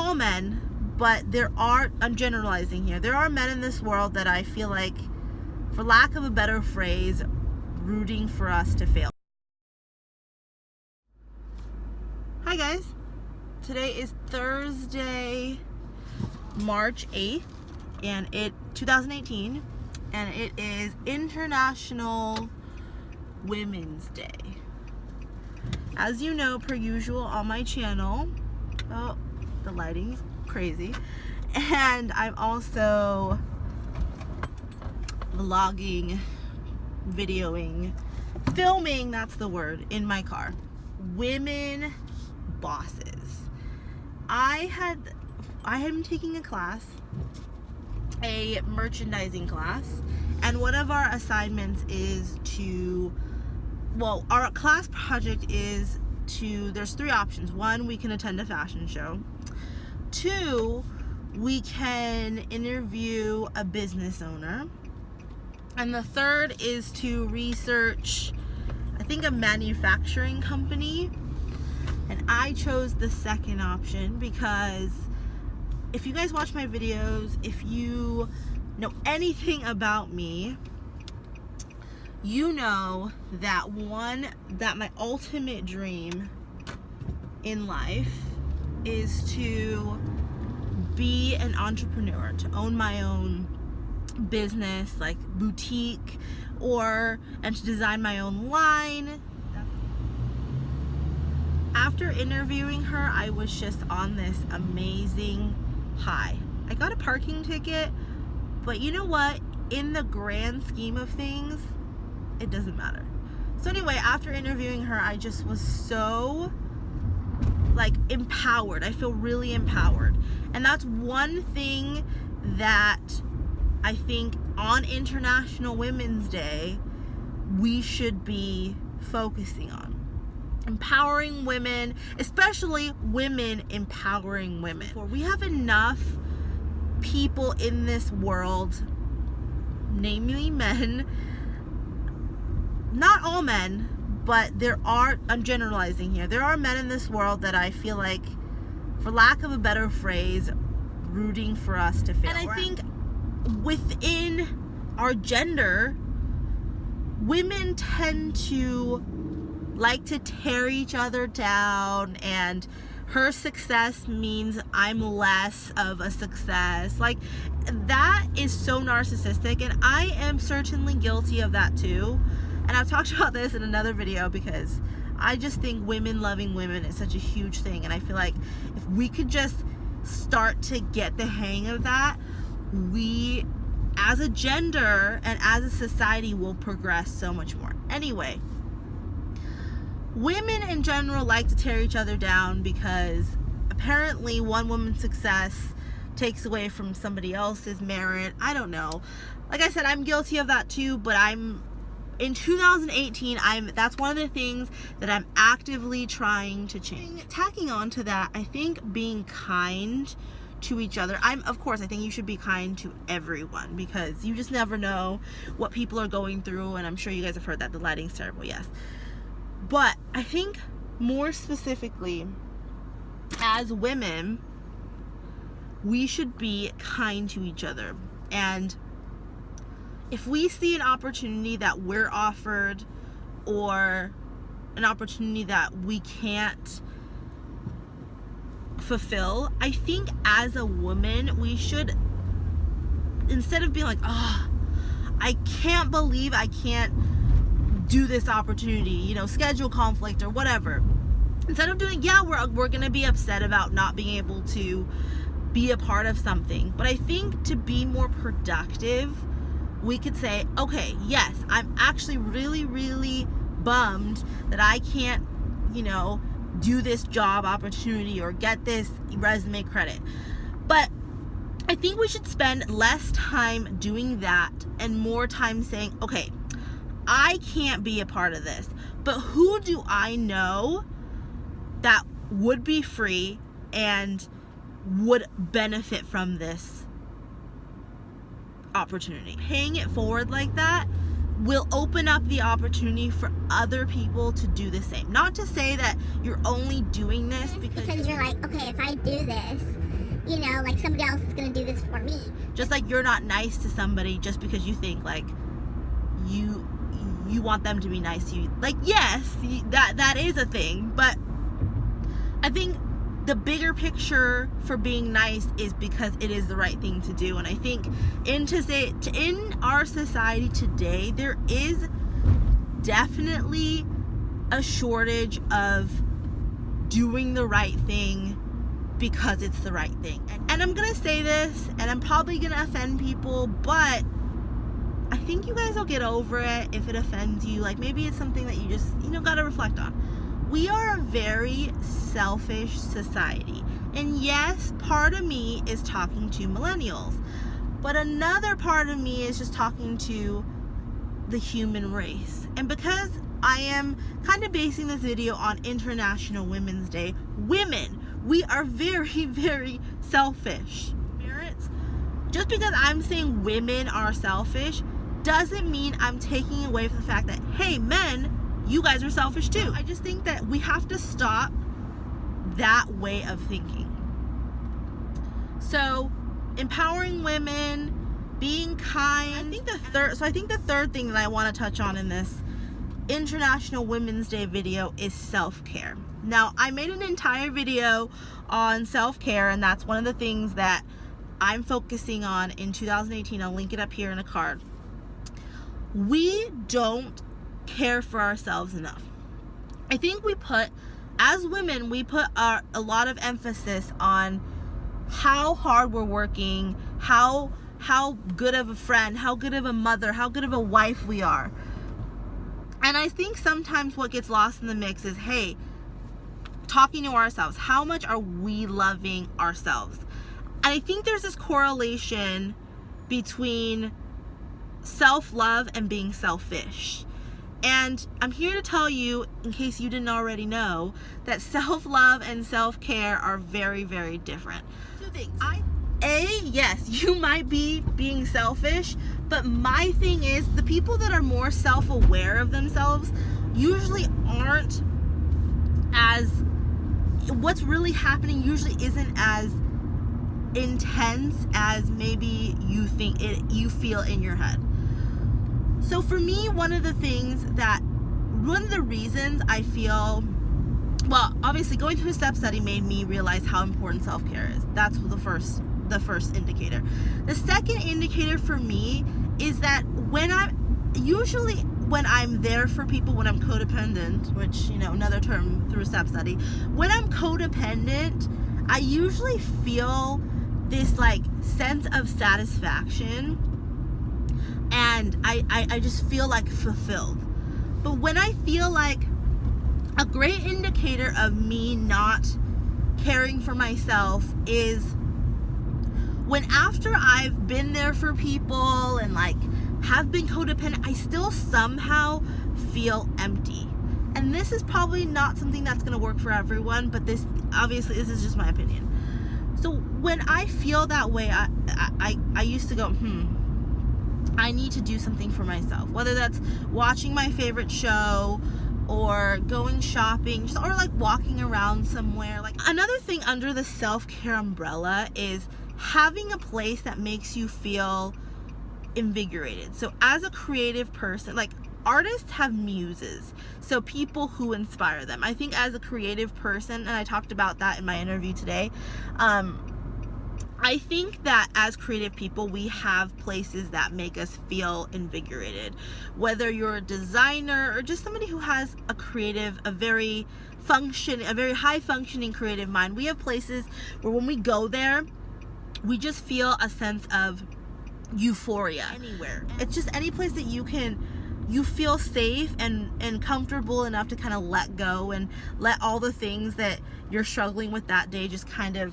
all men, but there are, I'm generalizing here, there are men in this world that I feel like, for lack of a better phrase, rooting for us to fail. Hi guys, today is Thursday, March 8th, and 2018, and it is International Women's Day. As you know, per usual on my channel, oh, the lighting's crazy, and I'm also vlogging, videoing, filming, that's the word, in my car. Women bosses. I am taking a class, a merchandising class, and one of our assignments is to, well, our class project is to, there's 3 options. 1, we can attend a fashion show. 2, we can interview a business owner. And the 3rd is to research, I think, a manufacturing company. And I chose the 2nd option because if you guys watch my videos, if you know anything about me, you know that my ultimate dream in life is to be an entrepreneur, to own my own business, like boutique, and to design my own line. After interviewing her, I was just on this amazing high. I got a parking ticket, but you know what? In the grand scheme of things, it doesn't matter. So anyway, after interviewing her, I just was so empowered. I feel really empowered. And that's one thing that I think on International Women's Day we should be focusing on. Empowering women, especially women empowering women. We have enough people in this world, namely men, not all men, but there are, I'm generalizing here, there are men in this world that I feel like, for lack of a better phrase, rooting for us to fail. And I think within our gender, women tend to like to tear each other down, and her success means I'm less of a success. Like, that is so narcissistic, and I am certainly guilty of that too. And I've talked about this in another video because I just think women loving women is such a huge thing, and I feel like if we could just start to get the hang of that, we as a gender and as a society will progress so much more. Anyway, women in general like to tear each other down because apparently one woman's success takes away from somebody else's merit. I don't know. Like I said, I'm guilty of that too, but in 2018, that's one of the things that I'm actively trying to change. Tacking on to that, I think being kind to each other. Of course, I think you should be kind to everyone because you just never know what people are going through, and I'm sure you guys have heard that. The lighting's terrible, yes. But I think more specifically, as women, we should be kind to each other. And if we see an opportunity that we're offered or an opportunity that we can't fulfill, I think as a woman, we should, instead of being like, oh, I can't believe I can't do this opportunity, schedule conflict or whatever. Instead of doing, yeah, we're gonna be upset about not being able to be a part of something. But I think to be more productive, we could say, okay, yes, I'm actually really, really bummed that I can't, do this job opportunity or get this resume credit. But I think we should spend less time doing that and more time saying, okay, I can't be a part of this, but who do I know that would be free and would benefit from this opportunity? Paying it forward like that will open up the opportunity for other people to do the same. Not to say that you're only doing this because you're like, okay, if I do this, you know, like somebody else is going to do this for me. Just like you're not nice to somebody just because you think like you want them to be nice to you. Like, yes, that is a thing, but I think the bigger picture for being nice is because it is the right thing to do. And I think in our society today, there is definitely a shortage of doing the right thing because it's the right thing. And I'm gonna say this, and I'm probably gonna offend people, but I think you guys will get over it if it offends you. Like, maybe it's something that you just, gotta reflect on. We are a very selfish society. And yes, part of me is talking to millennials, but another part of me is just talking to the human race. And because I am kind of basing this video on International Women's Day, women, we are very, very selfish. Just because I'm saying women are selfish doesn't mean I'm taking away from the fact that, hey, men, you guys are selfish too. I just think that we have to stop that way of thinking. So, empowering women, being kind. I think the third thing that I want to touch on in this International Women's Day video is self-care. Now, I made an entire video on self-care, and that's one of the things that I'm focusing on in 2018. I'll link it up here in a card. We don't care for ourselves enough. I think as women, we put a lot of emphasis on how hard we're working, how good of a friend, how good of a mother, how good of a wife we are. And I think sometimes what gets lost in the mix is, hey, talking to ourselves, how much are we loving ourselves? And I think there's this correlation between self-love and being selfish. And I'm here to tell you, in case you didn't already know, that self-love and self-care are very, very different. Two things. Yes, you might be being selfish, but my thing is, the people that are more self-aware of themselves usually aren't what's really happening usually isn't as intense as maybe you feel in your head. So for me, one of the reasons I feel, well, obviously going through a step study made me realize how important self-care is. That's the first indicator. The second indicator for me is that when I'm there for people, when I'm codependent, which, another term through a step study, when I'm codependent, I usually feel this like sense of satisfaction, and I just feel like fulfilled. But when I feel like, a great indicator of me not caring for myself is when, after I've been there for people and like have been codependent, I still somehow feel empty. And this is probably not something that's going to work for everyone, but this is just my opinion. So when I feel that way, I used to go, I need to do something for myself. Whether that's watching my favorite show, or going shopping, or like walking around somewhere. Like, another thing under the self-care umbrella is having a place that makes you feel invigorated. So as a creative person, like, artists have muses, so people who inspire them. I think as a creative person, and I talked about that in my interview today, I think that as creative people, we have places that make us feel invigorated. Whether you're a designer or just somebody who has a very high functioning creative mind, we have places where when we go there, we just feel a sense of euphoria. Anywhere. It's just any place that you feel safe and comfortable enough to kind of let go and let all the things that you're struggling with that day just kind of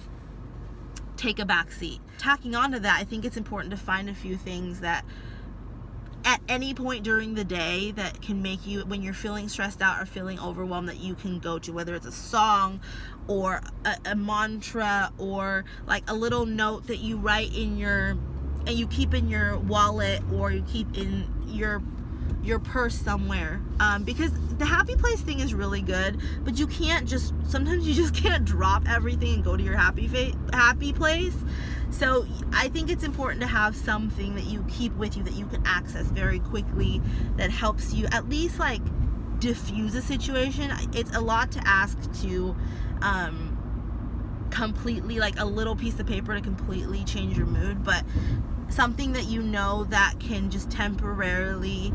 take a back seat. Tacking on to that, I think it's important to find a few things that at any point during the day that can make you, when you're feeling stressed out or feeling overwhelmed, that you can go to, whether it's a song or a mantra, or like a little note that you write and you keep in your wallet, or you keep in your your purse somewhere, because the happy place thing is really good, but you can't just, sometimes you just can't drop everything and go to your happy place. So I think it's important to have something that you keep with you that you can access very quickly, that helps you at least like diffuse a situation. It's a lot to ask to completely, like a little piece of paper to completely change your mood, but something that you know that can just temporarily,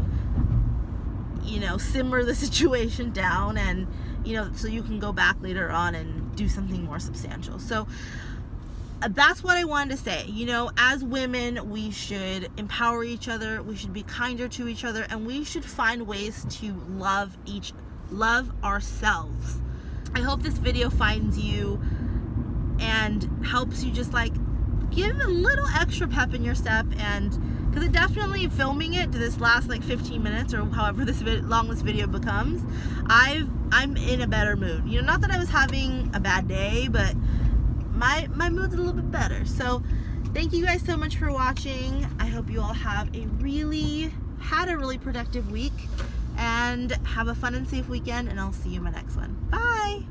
you know, simmer the situation down, and you know, so you can go back later on and do something more substantial. So that's what I wanted to say. You know, as women, we should empower each other, we should be kinder to each other, and we should find ways to love ourselves. I hope this video finds you and helps you just like give a little extra pep in your step, and because it definitely, filming it to this last like 15 minutes or however long this video becomes, I'm in a better mood. You know, not that I was having a bad day, but my mood's a little bit better. So thank you guys so much for watching. I hope you all had a really productive week, and have a fun and safe weekend, and I'll see you in my next one. Bye.